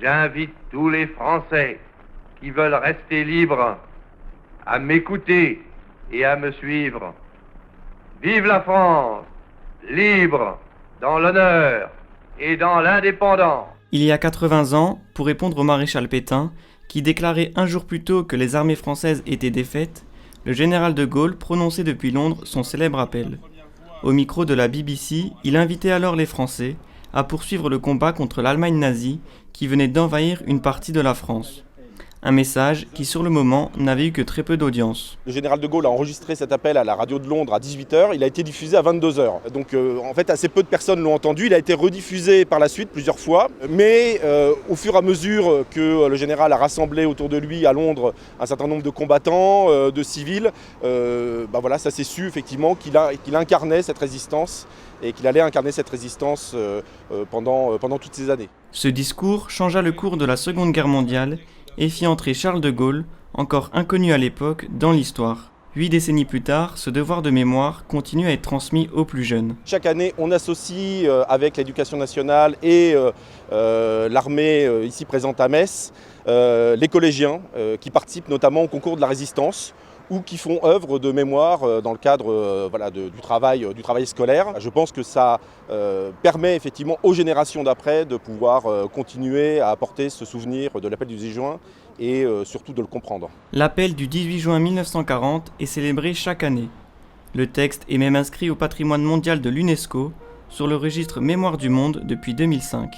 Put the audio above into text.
j'invite tous les Français qui veulent rester libres à m'écouter et à me suivre. Vive la France, libre, dans l'honneur et dans l'indépendance. Il y a 80 ans, pour répondre au maréchal Pétain, qui déclarait un jour plus tôt que les armées françaises étaient défaites, le général de Gaulle prononçait depuis Londres son célèbre appel. Au micro de la BBC, il invitait alors les Français à poursuivre le combat contre l'Allemagne nazie qui venait d'envahir une partie de la France. Un message qui, sur le moment, n'avait eu que très peu d'audience. Le général de Gaulle a enregistré cet appel à la radio de Londres à 18h, il a été diffusé à 22h. Donc en fait, assez peu de personnes l'ont entendu, il a été rediffusé par la suite plusieurs fois. Mais au fur et à mesure que le général a rassemblé autour de lui à Londres un certain nombre de combattants, de civils, voilà, ça s'est su effectivement qu'il incarnait cette résistance et qu'il allait incarner cette résistance pendant toutes ces années. Ce discours changea le cours de la Seconde Guerre mondiale et fit entrer Charles de Gaulle, encore inconnu à l'époque, dans l'histoire. 8 décennies plus tard, ce devoir de mémoire continue à être transmis aux plus jeunes. Chaque année, on associe avec l'éducation nationale et l'armée ici présente à Metz, les collégiens qui participent notamment au concours de la résistance ou qui font œuvre de mémoire dans le cadre du travail scolaire. Je pense que ça permet effectivement aux générations d'après de pouvoir continuer à apporter ce souvenir de l'appel du 18 juin et surtout de le comprendre. L'appel du 18 juin 1940 est célébré chaque année. Le texte est même inscrit au patrimoine mondial de l'UNESCO sur le registre Mémoire du Monde depuis 2005.